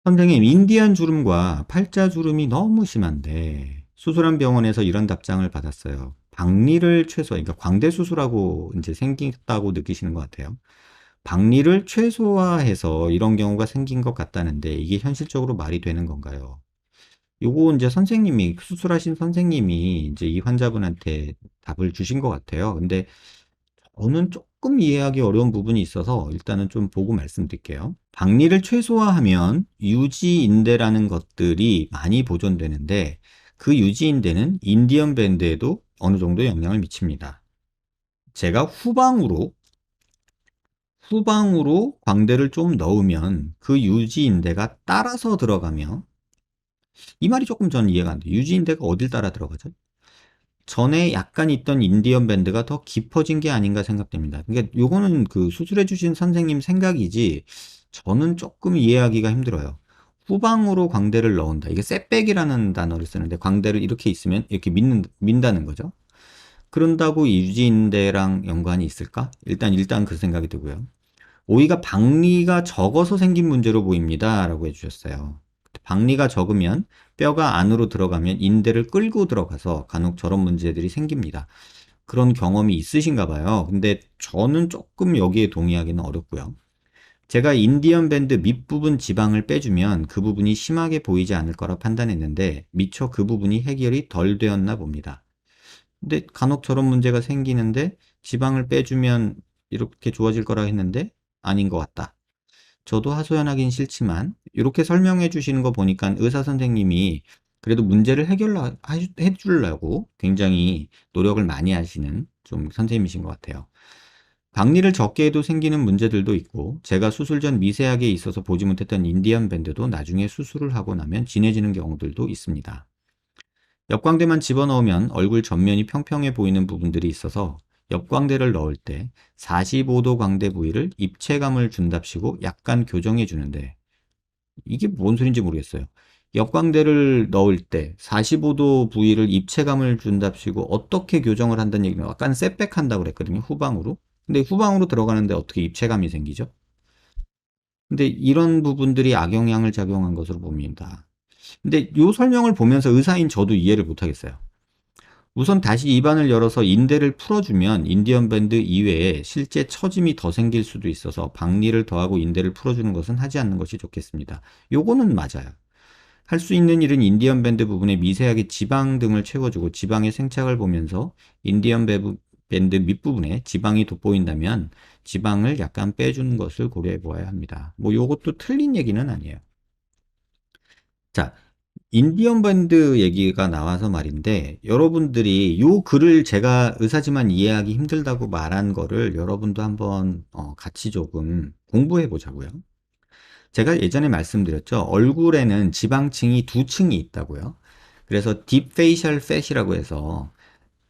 선생님, 인디안 주름과 팔자 주름이 너무 심한데 수술한 병원에서 이런 답장을 받았어요. 박리를 그러니까 광대 수술하고 이제 생겼다고 느끼시는 것 같아요. 박리를 최소화해서 이런 경우가 생긴 것 같다는데 이게 현실적으로 말이 되는 건가요? 요거 이제 선생님이 수술하신 선생님이 이제 이 환자분한테 답을 주신 것 같아요. 근데 저는 조금 이해하기 어려운 부분이 있어서 일단은 좀 보고 말씀드릴게요. 박리를 최소화하면 유지인대라는 것들이 많이 보존되는데 그 유지인대는 인디언 밴드에도 어느 정도 영향을 미칩니다. 제가 후방으로 광대를 좀 넣으면 그 유지인대가 따라서 들어가며, 이 말이 조금 전 이해가 안 돼요. 유지인대가 어딜 따라 들어가죠? 전에 약간 있던 인디언 밴드가 더 깊어진 게 아닌가 생각됩니다. 그러니까 요거는 그 수술해 주신 선생님 생각이지 저는 조금 이해하기가 힘들어요. 후방으로 광대를 넣은다. 이게 셋백이라는 단어를 쓰는데 광대를 이렇게 있으면 이렇게 민다는 거죠. 그런다고 유지인대랑 연관이 있을까? 일단 그 생각이 들고요. 오이가 박리가 적어서 생긴 문제로 보입니다. 라고 해주셨어요. 박리가 적으면 뼈가 안으로 들어가면 인대를 끌고 들어가서 간혹 저런 문제들이 생깁니다. 그런 경험이 있으신가 봐요. 근데 저는 조금 여기에 동의하기는 어렵고요. 제가 인디언 밴드 밑부분 지방을 빼주면 그 부분이 심하게 보이지 않을 거라 판단했는데 미처 그 부분이 해결이 덜 되었나 봅니다. 근데 간혹 저런 문제가 생기는데 지방을 빼주면 이렇게 좋아질 거라 했는데 아닌 것 같다. 저도 하소연하긴 싫지만 이렇게 설명해 주시는 거 보니까 의사 선생님이 그래도 문제를 해결해 주려고 굉장히 노력을 많이 하시는 좀 선생님이신 것 같아요. 박리를 적게 해도 생기는 문제들도 있고 제가 수술 전 미세하게 있어서 보지 못했던 인디언 밴드도 나중에 수술을 하고 나면 진해지는 경우들도 있습니다. 옆광대만 집어넣으면 얼굴 전면이 평평해 보이는 부분들이 있어서 옆광대를 넣을 때 45도 광대 부위를 입체감을 준답시고 약간 교정해 주는데 이게 뭔 소린지 모르겠어요. 옆광대를 넣을 때 45도 부위를 입체감을 준답시고 어떻게 교정을 한다는 얘기는 약간 셋백한다고 그랬거든요. 후방으로. 근데 후방으로 들어가는데 어떻게 입체감이 생기죠? 근데 이런 부분들이 악영향을 작용한 것으로 봅니다. 근데 이 설명을 보면서 의사인 저도 이해를 못하겠어요. 우선 다시 입안을 열어서 인대를 풀어주면 인디언 밴드 이외에 실제 처짐이 더 생길 수도 있어서 박리를 더하고 인대를 풀어주는 것은 하지 않는 것이 좋겠습니다. 요거는 맞아요. 할 수 있는 일은 인디언 밴드 부분에 미세하게 지방 등을 채워주고 지방의 생착을 보면서 인디언 밴드 밑부분에 지방이 돋보인다면 지방을 약간 빼주는 것을 고려해 보아야 합니다. 뭐 요것도 틀린 얘기는 아니에요. 자, 인디언 밴드 얘기가 나와서 말인데 여러분들이 요 글을 제가 의사지만 이해하기 힘들다고 말한 거를 여러분도 한번 같이 조금 공부해 보자고요. 제가 예전에 말씀드렸죠. 얼굴에는 지방층이 두 층이 있다고요. 그래서 딥 페이셜 팻이라고 해서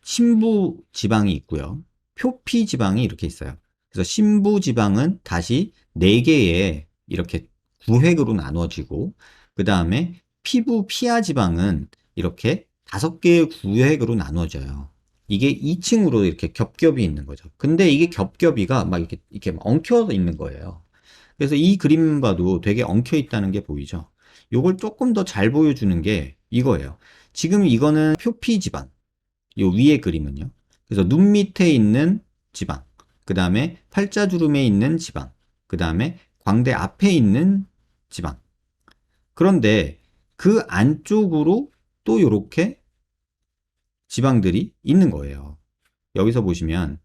심부 지방이 있고요. 표피 지방이 이렇게 있어요. 그래서 심부 지방은 다시 네 개의 이렇게 구획으로 나눠지고 그 다음에 피부 피하 지방은 이렇게 다섯 개의 구획으로 나눠져요. 이게 2층으로 이렇게 겹겹이 있는 거죠. 근데 이게 겹겹이가 막 이렇게 엉켜 있는 거예요. 그래서 이 그림 봐도 되게 엉켜 있다는 게 보이죠. 요걸 조금 더 잘 보여주는 게 이거예요. 지금 이거는 표피 지방. 요 위에 그림은요. 그래서 눈 밑에 있는 지방, 그 다음에 팔자주름에 있는 지방, 그 다음에 광대 앞에 있는 지방. 그런데 그 안쪽으로 또 이렇게 지방들이 있는 거예요. 여기서 보시면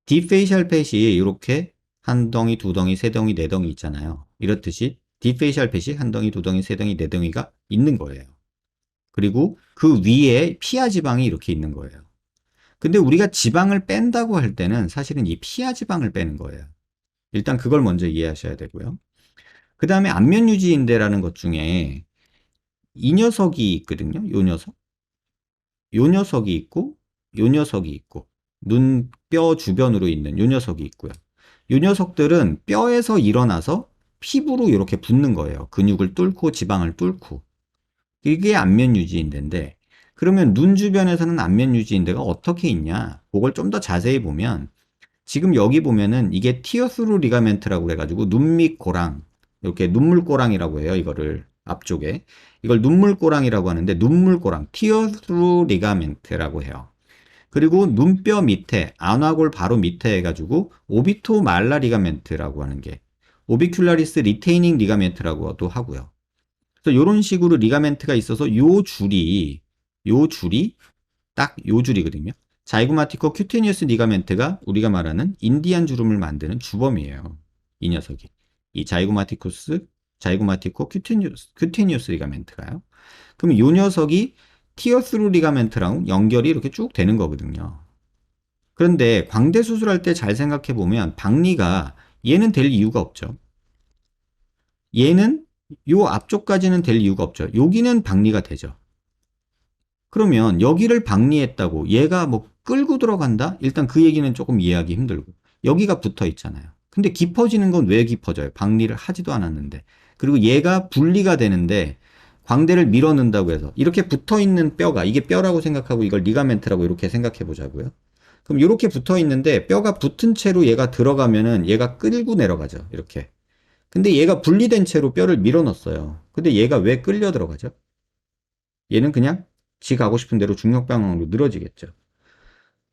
딥페이셜 팻이 이렇게 한 덩이, 두 덩이, 세 덩이, 네 덩이 있잖아요. 이렇듯이 딥페이셜 팻이 한 덩이, 두 덩이, 세 덩이, 네 덩이가 있는 거예요. 그리고 그 위에 피하 지방이 이렇게 있는 거예요. 근데 우리가 지방을 뺀다고 할 때는 사실은 이 피하 지방을 빼는 거예요. 일단 그걸 먼저 이해하셔야 되고요. 그 다음에 안면 유지인대라는 것 중에 이 녀석이 있거든요. 요 녀석. 요 녀석이 있고, 요 녀석이 있고, 눈뼈 주변으로 있는 요 녀석이 있고요. 요 녀석들은 뼈에서 일어나서 피부로 이렇게 붙는 거예요. 근육을 뚫고 지방을 뚫고. 이게 안면 유지인대인데, 그러면 눈 주변에서는 안면 유지인대가 어떻게 있냐? 그걸 좀 더 자세히 보면 지금 여기 보면은 이게 티어스루 리가멘트라고 해가지고 눈 밑 고랑 이렇게 눈물꼬랑이라고 해요. 이거를 앞쪽에. 이걸 눈물꼬랑이라고 하는데 눈물꼬랑, tear through ligament라고 해요. 그리고 눈뼈 밑에, 안화골 바로 밑에 해가지고 오비토 말라 리가멘트라고 하는 게 오비큘라리스 리테이닝 리가멘트라고도 하고요. 그래서 이런 식으로 리가멘트가 있어서 요 줄이 딱 요 줄이거든요. 자이고마티코 큐테니어스 리가멘트가 우리가 말하는 인디안 주름을 만드는 주범이에요. 이 녀석이. 이 자이고마티코 큐테니어스 리가멘트가요. 그럼 이 녀석이 티어스루 리가멘트랑 연결이 이렇게 쭉 되는 거거든요. 그런데 광대 수술할 때 잘 생각해 보면 박리가 얘는 될 이유가 없죠. 얘는 요 앞쪽까지는 될 이유가 없죠. 여기는 박리가 되죠. 그러면 여기를 박리했다고 얘가 뭐 끌고 들어간다? 일단 그 얘기는 조금 이해하기 힘들고 여기가 붙어 있잖아요. 근데 깊어지는 건 왜 깊어져요? 박리를 하지도 않았는데. 그리고 얘가 분리가 되는데 광대를 밀어 넣는다고 해서 이렇게 붙어 있는 뼈가 이게 뼈라고 생각하고 이걸 리가멘트라고 이렇게 생각해 보자고요. 그럼 이렇게 붙어 있는데 뼈가 붙은 채로 얘가 들어가면은 얘가 끌고 내려가죠. 이렇게. 근데 얘가 분리된 채로 뼈를 밀어 넣었어요. 근데 얘가 왜 끌려 들어가죠? 얘는 그냥 지 가고 싶은 대로 중력 방향으로 늘어지겠죠.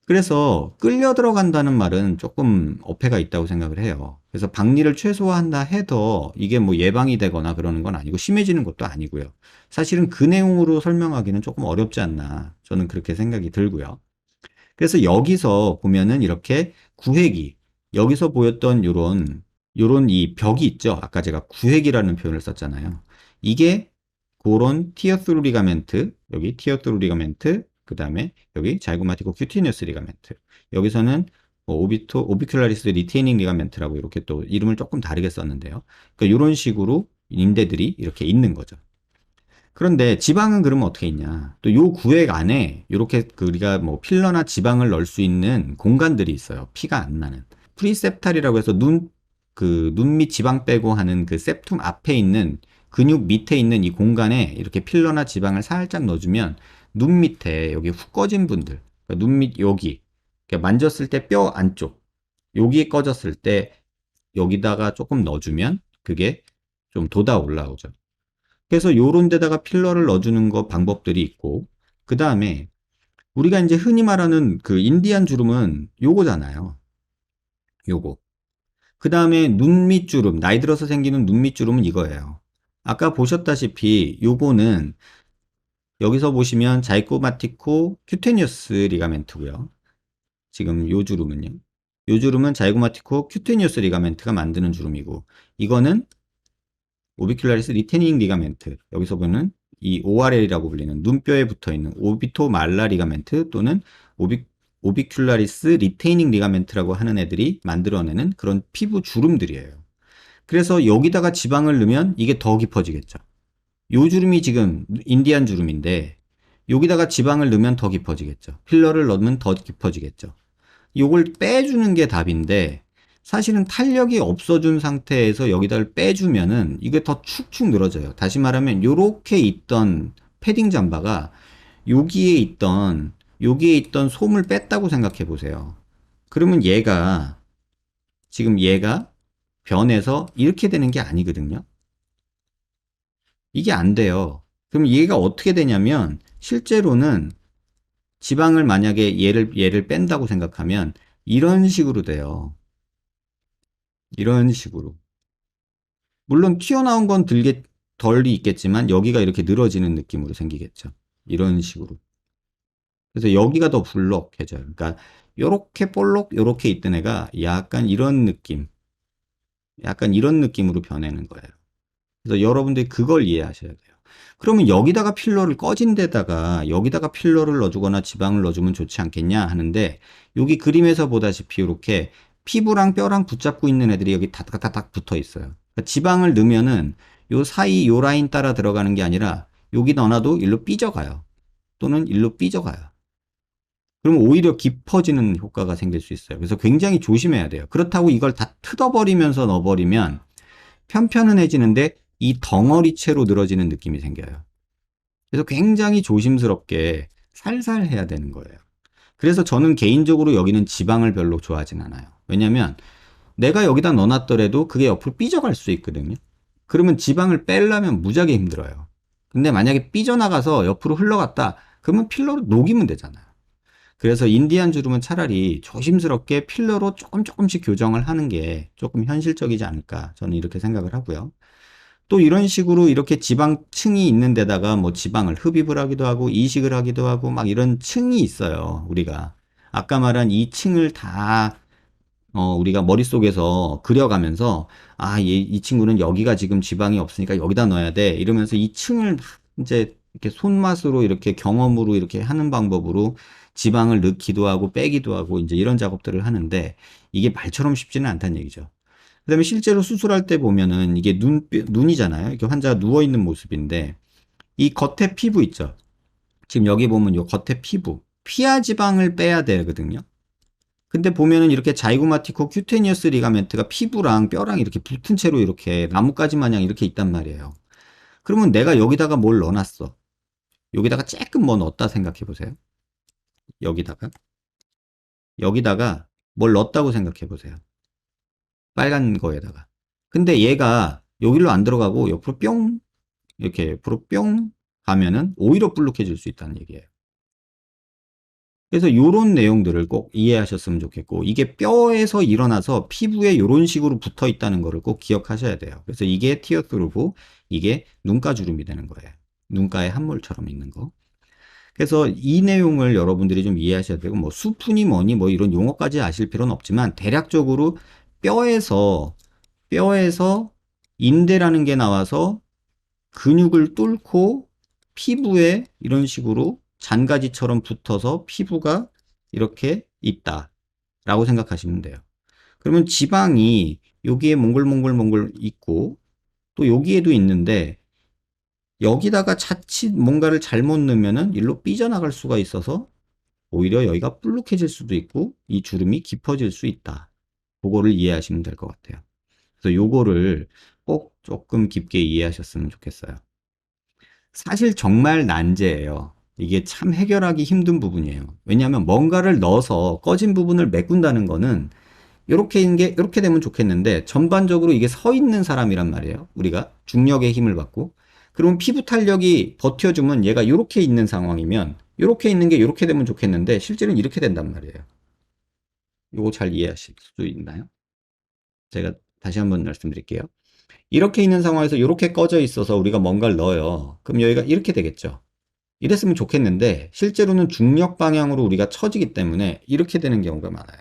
그래서 끌려 들어간다는 말은 조금 어폐가 있다고 생각을 해요. 그래서 박리를 최소화한다 해도 이게 뭐 예방이 되거나 그러는 건 아니고 심해지는 것도 아니고요. 사실은 그 내용으로 설명하기는 조금 어렵지 않나 저는 그렇게 생각이 들고요. 그래서 여기서 보면은 이렇게 구획이 여기서 보였던 요런 이 벽이 있죠. 아까 제가 구획이라는 표현을 썼잖아요. 이게 그런 티어스루 리가멘트, 여기 티어스루 리가멘트, 그 다음에 여기 자이고마티코 큐티니어스 리가멘트. 여기서는 뭐 오비큘라리스 리테이닝 리가멘트라고 이렇게 또 이름을 조금 다르게 썼는데요. 그러니까 이런 식으로 인대들이 이렇게 있는 거죠. 그런데 지방은 그러면 어떻게 있냐? 또 요 구획 안에 이렇게 우리가 뭐 필러나 지방을 넣을 수 있는 공간들이 있어요. 피가 안 나는. 프리셉탈이라고 해서 눈 밑 지방 빼고 하는 그 septum 앞에 있는 근육 밑에 있는 이 공간에 이렇게 필러나 지방을 살짝 넣어주면 눈 밑에 여기 훅 꺼진 분들, 그러니까 눈 밑 여기 만졌을 때 뼈 안쪽 여기에 꺼졌을 때 여기다가 조금 넣어주면 그게 좀 돋아 올라오죠. 그래서 요런 데다가 필러를 넣어주는 거 방법들이 있고, 그 다음에 우리가 이제 흔히 말하는 그 인디안 주름은 요거잖아요. 요거. 그 다음에 눈 밑주름, 나이 들어서 생기는 눈 밑주름은 이거예요. 아까 보셨다시피 요거는 여기서 보시면 자이고마티코 큐테니어스 리가멘트고요. 지금 요 주름은요. 요 주름은 자이고마티코 큐테니어스 리가멘트가 만드는 주름이고, 이거는 오비큘라리스 리테닝 리가멘트, 여기서 보는 이 ORL이라고 불리는 눈뼈에 붙어있는 오비토 말라 리가멘트 또는 오비큘라리스 리테이닝 리가멘트라고 하는 애들이 만들어내는 그런 피부 주름들이에요. 그래서 여기다가 지방을 넣으면 이게 더 깊어지겠죠. 요 주름이 지금 인디안 주름인데 여기다가 지방을 넣으면 더 깊어지겠죠. 필러를 넣으면 더 깊어지겠죠. 요걸 빼주는 게 답인데 사실은 탄력이 없어준 상태에서 여기다를 빼주면은 이게 더 축축 늘어져요. 다시 말하면 요렇게 있던 패딩 잠바가 여기에 있던 솜을 뺐다고 생각해 보세요. 그러면 지금 얘가 변해서 이렇게 되는 게 아니거든요. 이게 안 돼요. 그럼 얘가 어떻게 되냐면 실제로는 지방을 만약에 얘를 뺀다고 생각하면 이런 식으로 돼요. 이런 식으로. 물론 튀어나온 건 덜이 있겠지만 여기가 이렇게 늘어지는 느낌으로 생기겠죠. 이런 식으로. 그래서 여기가 더 불룩해져요. 그러니까 요렇게 볼록 요렇게 있던 애가 약간 이런 느낌으로 변하는 거예요. 그래서 여러분들이 그걸 이해하셔야 돼요. 그러면 여기다가 필러를 꺼진 데다가 여기다가 필러를 넣어주거나 지방을 넣어주면 좋지 않겠냐 하는데 여기 그림에서 보다시피 이렇게 피부랑 뼈랑 붙잡고 있는 애들이 여기 다닥다닥 붙어 있어요. 그러니까 지방을 넣으면은 요 사이 요 라인 따라 들어가는 게 아니라 여기 넣어놔도 일로 삐져가요. 또는 일로 삐져가요. 그러면 오히려 깊어지는 효과가 생길 수 있어요. 그래서 굉장히 조심해야 돼요. 그렇다고 이걸 다 뜯어버리면서 넣어버리면 편편해지는데 이 덩어리채로 늘어지는 느낌이 생겨요. 그래서 굉장히 조심스럽게 살살 해야 되는 거예요. 그래서 저는 개인적으로 여기는 지방을 별로 좋아하진 않아요. 왜냐면 내가 여기다 넣어놨더라도 그게 옆으로 삐져갈 수 있거든요. 그러면 지방을 빼려면 무지하게 힘들어요. 근데 만약에 삐져나가서 옆으로 흘러갔다. 그러면 필러로 녹이면 되잖아요. 그래서 인디안 주름은 차라리 조심스럽게 필러로 조금씩 교정을 하는 게 조금 현실적이지 않을까. 저는 이렇게 생각을 하고요. 또 이런 식으로 이렇게 지방층이 있는 데다가 뭐 지방을 흡입을 하기도 하고 이식을 하기도 하고 막 이런 층이 있어요. 우리가. 아까 말한 이 층을 다 우리가 머릿속에서 그려가면서, 이 친구는 여기가 지금 지방이 없으니까 여기다 넣어야 돼. 이러면서 이 층을 막 이제 이렇게 손맛으로 이렇게 경험으로 이렇게 하는 방법으로 지방을 넣기도 하고 빼기도 하고 이제 이런 작업들을 하는데 이게 말처럼 쉽지는 않다는 얘기죠. 그 다음에 실제로 수술할 때 보면은 이게 눈이잖아요. 이렇게 환자가 누워있는 모습인데 이 겉에 피부 있죠. 지금 여기 보면 이 겉에 피부. 피하 지방을 빼야 되거든요. 근데 보면은 이렇게 자이고마티코 큐테니어스 리가멘트가 피부랑 뼈랑 이렇게 붙은 채로 이렇게 나뭇가지 마냥 이렇게 있단 말이에요. 그러면 내가 여기다가 뭘 넣어놨어. 여기다가 조금 뭐 넣었다 생각해 보세요. 여기다가. 여기다가 뭘 넣었다고 생각해 보세요. 빨간 거에다가. 근데 얘가 여기로 안 들어가고 옆으로 뿅, 이렇게 옆으로 뿅 가면은 오히려 불룩해질 수 있다는 얘기예요. 그래서 이런 내용들을 꼭 이해하셨으면 좋겠고 이게 뼈에서 일어나서 피부에 이런 식으로 붙어 있다는 거를 꼭 기억하셔야 돼요. 그래서 이게 티어스루고 이게 눈가 주름이 되는 거예요. 눈가에 함몰처럼 있는 거. 그래서 이 내용을 여러분들이 좀 이해하셔야 되고 뭐 수푼이 뭐니 뭐 이런 용어까지 아실 필요는 없지만 대략적으로 뼈에서 뼈에서 인대라는 게 나와서 근육을 뚫고 피부에 이런 식으로 잔가지처럼 붙어서 피부가 이렇게 있다라고 생각하시면 돼요. 그러면 지방이 여기에 몽글몽글몽글 있고 또 여기에도 있는데 여기다가 자칫 뭔가를 잘못 넣으면은 일로 삐져나갈 수가 있어서 오히려 여기가 불룩해질 수도 있고 이 주름이 깊어질 수 있다. 그거를 이해하시면 될 것 같아요. 그래서 요거를 꼭 조금 깊게 이해하셨으면 좋겠어요. 사실 정말 난제예요. 이게 참 해결하기 힘든 부분이에요. 왜냐하면 뭔가를 넣어서 꺼진 부분을 메꾼다는 거는 이렇게 되면 좋겠는데 전반적으로 이게 서 있는 사람이란 말이에요. 우리가 중력의 힘을 받고 그러면 피부 탄력이 버텨주면 얘가 이렇게 있는 상황이면 이렇게 있는 게 이렇게 되면 좋겠는데 실제로는 이렇게 된단 말이에요. 이거 잘 이해하실 수 있나요? 제가 다시 한번 말씀드릴게요. 이렇게 있는 상황에서 이렇게 꺼져 있어서 우리가 뭔가를 넣어요. 그럼 여기가 이렇게 되겠죠. 이랬으면 좋겠는데 실제로는 중력 방향으로 우리가 처지기 때문에 이렇게 되는 경우가 많아요.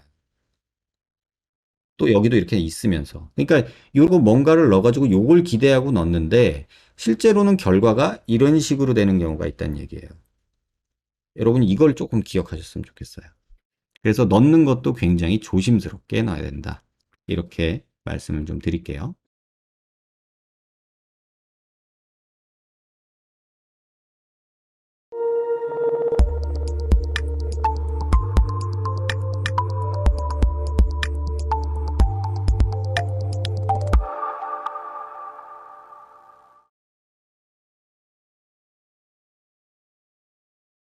또 여기도 이렇게 있으면서. 그러니까 요거 뭔가를 넣어가지고 요걸 기대하고 넣는데 실제로는 결과가 이런 식으로 되는 경우가 있다는 얘기예요. 여러분 이걸 조금 기억하셨으면 좋겠어요. 그래서 넣는 것도 굉장히 조심스럽게 넣어야 된다. 이렇게 말씀을 좀 드릴게요.